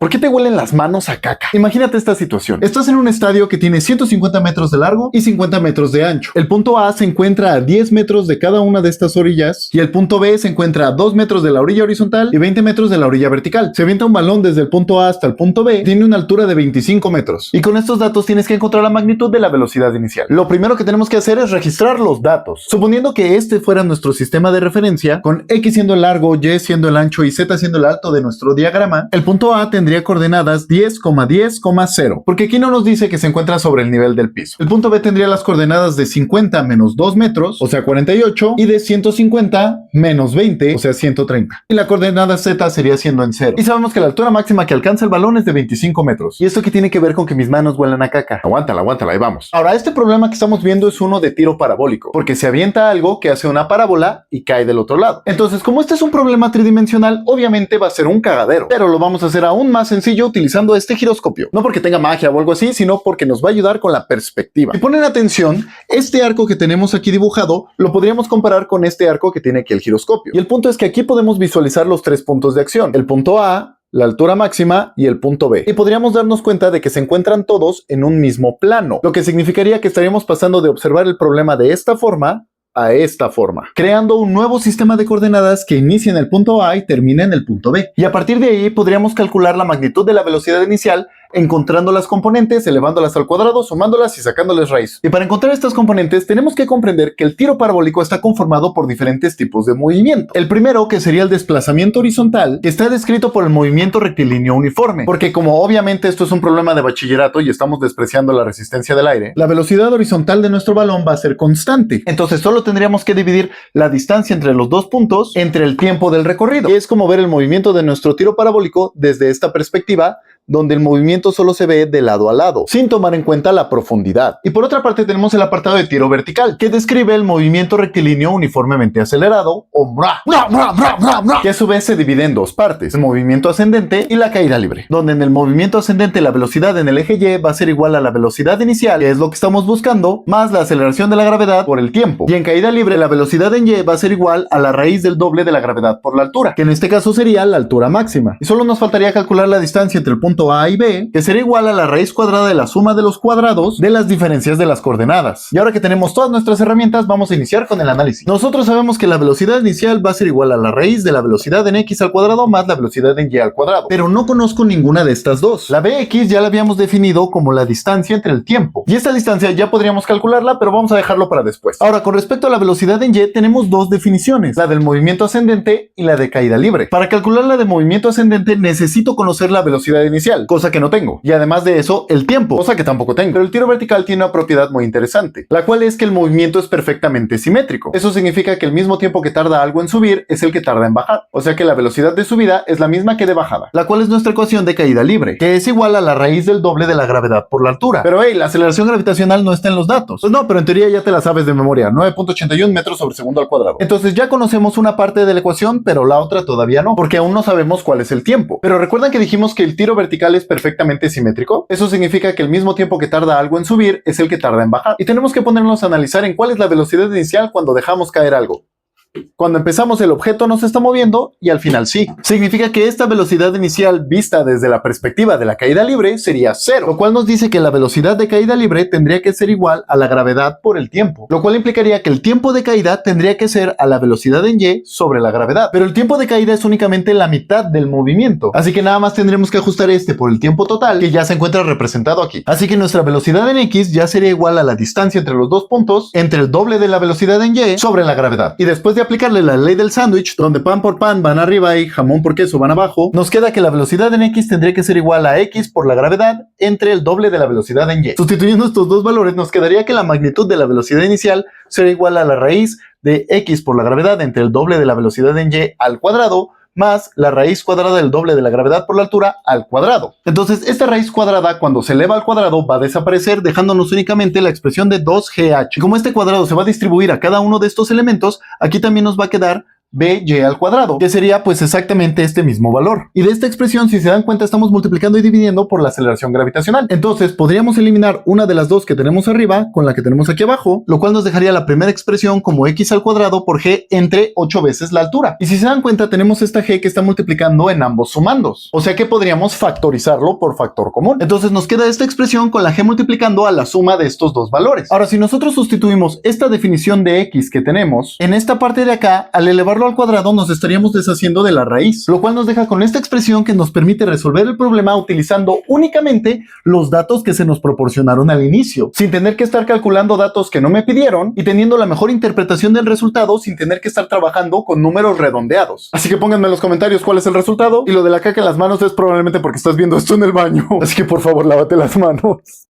¿Por qué te huelen las manos a caca? Imagínate esta situación. Estás en un estadio que tiene 150 metros de largo y 50 metros de ancho. El punto A se encuentra a 10 metros de cada una de estas orillas y el punto B se encuentra a 2 metros de la orilla horizontal y 20 metros de la orilla vertical. Se avienta un balón desde el punto A hasta el punto B, tiene una altura de 25 metros. Y con estos datos tienes que encontrar la magnitud de la velocidad inicial. Lo primero que tenemos que hacer es registrar los datos. Suponiendo que este fuera nuestro sistema de referencia, con X siendo el largo, Y siendo el ancho y Z siendo el alto de nuestro diagrama, el punto A tendría coordenadas 10,10,0, porque aquí no nos dice que se encuentra sobre el nivel del piso. El punto B tendría las coordenadas de 50 menos 2 metros, o sea 48, y de 150 menos 20, o sea 130. Y la coordenada Z sería siendo en 0. Y sabemos que la altura máxima que alcanza el balón es de 25 metros. ¿Y esto qué tiene que ver con que mis manos huelan a caca? Aguántala, ahí vamos. Ahora, este problema que estamos viendo es uno de tiro parabólico, porque se avienta algo que hace una parábola y cae del otro lado. Entonces, como este es un problema tridimensional, obviamente va a ser un cagadero, pero lo vamos a hacer aún más sencillo utilizando este giroscopio. No porque tenga magia o algo así, sino porque nos va a ayudar con la perspectiva. Si ponen atención, este arco que tenemos aquí dibujado lo podríamos comparar con este arco que tiene aquí el giroscopio. Y el punto es que aquí podemos visualizar los tres puntos de acción. El punto A, la altura máxima y el punto B. Y podríamos darnos cuenta de que se encuentran todos en un mismo plano, lo que significaría que estaríamos pasando de observar el problema de esta forma a esta forma, creando un nuevo sistema de coordenadas que inicia en el punto A y termina en el punto B. Y a partir de ahí podríamos calcular la magnitud de la velocidad inicial encontrando las componentes, elevándolas al cuadrado, sumándolas y sacándoles raíz. Y para encontrar estas componentes tenemos que comprender que el tiro parabólico está conformado por diferentes tipos de movimiento. El primero, que sería el desplazamiento horizontal, que está descrito por el movimiento rectilíneo uniforme, porque como obviamente esto es un problema de bachillerato y estamos despreciando la resistencia del aire, la velocidad horizontal de nuestro balón va a ser constante. Entonces solo tendríamos que dividir la distancia entre los dos puntos entre el tiempo del recorrido. Y es como ver el movimiento de nuestro tiro parabólico desde esta perspectiva, donde el movimiento solo se ve de lado a lado, sin tomar en cuenta la profundidad. Y por otra parte tenemos el apartado de tiro vertical, que describe el movimiento rectilíneo uniformemente acelerado, o MRA, que a su vez se divide en dos partes, el movimiento ascendente y la caída libre, donde en el movimiento ascendente la velocidad en el eje Y va a ser igual a la velocidad inicial, que es lo que estamos buscando, más la aceleración de la gravedad por el tiempo. Y en caída libre la velocidad en Y va a ser igual a la raíz del doble de la gravedad por la altura, que en este caso sería la altura máxima. Y solo nos faltaría calcular la distancia entre el punto A y B, que será igual a la raíz cuadrada de la suma de los cuadrados de las diferencias de las coordenadas. Y ahora que tenemos todas nuestras herramientas, vamos a iniciar con el análisis. Nosotros sabemos que la velocidad inicial va a ser igual a la raíz de la velocidad en X al cuadrado más la velocidad en Y al cuadrado, pero no conozco ninguna de estas dos. La Bx ya la habíamos definido como la distancia entre el tiempo, y esta distancia ya podríamos calcularla, pero vamos a dejarlo para después. Ahora, con respecto a la velocidad en Y, tenemos dos definiciones, la del movimiento ascendente y la de caída libre. Para calcular la de movimiento ascendente necesito conocer la velocidad inicial, cosa que no tengo, y además de eso el tiempo, cosa que tampoco tengo. Pero el tiro vertical tiene una propiedad muy interesante, la cual es que el movimiento es perfectamente simétrico. Eso significa que el mismo tiempo que tarda algo en subir es el que tarda en bajar, o sea que la velocidad de subida es la misma que de bajada, la cual es nuestra ecuación de caída libre, que es igual a la raíz del doble de la gravedad por la altura. Pero hey, la aceleración gravitacional no está en los datos. Pues no, pero en teoría ya te la sabes de memoria, 9.81 metros sobre segundo al cuadrado. Entonces ya conocemos una parte de la ecuación, pero la otra todavía no, porque aún no sabemos cuál es el tiempo. Pero recuerdan que dijimos que el tiro vertical es perfectamente simétrico. Eso significa que el mismo tiempo que tarda algo en subir es el que tarda en bajar. Y tenemos que ponernos a analizar en cuál es la velocidad inicial cuando dejamos caer algo. Cuando empezamos el objeto no se está moviendo y al final sí. Significa que esta velocidad inicial vista desde la perspectiva de la caída libre sería 0, lo cual nos dice que la velocidad de caída libre tendría que ser igual a la gravedad por el tiempo, lo cual implicaría que el tiempo de caída tendría que ser a la velocidad en Y sobre la gravedad. Pero el tiempo de caída es únicamente la mitad del movimiento, así que nada más tendremos que ajustar este por el tiempo total, que ya se encuentra representado aquí. Así que nuestra velocidad en X ya sería igual a la distancia entre los dos puntos entre el doble de la velocidad en Y sobre la gravedad. Y después de aplicarle la ley del sándwich, donde pan por pan van arriba y jamón por queso van abajo, nos queda que la velocidad en X tendría que ser igual a X por la gravedad entre el doble de la velocidad en Y. Sustituyendo estos dos valores, nos quedaría que la magnitud de la velocidad inicial será igual a la raíz de X por la gravedad entre el doble de la velocidad en Y al cuadrado más la raíz cuadrada del doble de la gravedad por la altura al cuadrado. Entonces, esta raíz cuadrada cuando se eleva al cuadrado va a desaparecer, dejándonos únicamente la expresión de 2GH. Y como este cuadrado se va a distribuir a cada uno de estos elementos, aquí también nos va a quedar by al cuadrado, que sería pues exactamente este mismo valor. Y de esta expresión, si se dan cuenta, estamos multiplicando y dividiendo por la aceleración gravitacional. Entonces podríamos eliminar una de las dos que tenemos arriba con la que tenemos aquí abajo, lo cual nos dejaría la primera expresión como x al cuadrado por g entre 8 veces la altura. Y si se dan cuenta, tenemos esta g que está multiplicando en ambos sumandos, o sea que podríamos factorizarlo por factor común. Entonces nos queda esta expresión con la g multiplicando a la suma de estos dos valores. Ahora, si nosotros sustituimos esta definición de x que tenemos en esta parte de acá, al elevarlo al cuadrado nos estaríamos deshaciendo de la raíz, lo cual nos deja con esta expresión que nos permite resolver el problema utilizando únicamente los datos que se nos proporcionaron al inicio, sin tener que estar calculando datos que no me pidieron y teniendo la mejor interpretación del resultado sin tener que estar trabajando con números redondeados. Así que pónganme en los comentarios cuál es el resultado, y lo de la caca en las manos es probablemente porque estás viendo esto en el baño, así que por favor lávate las manos.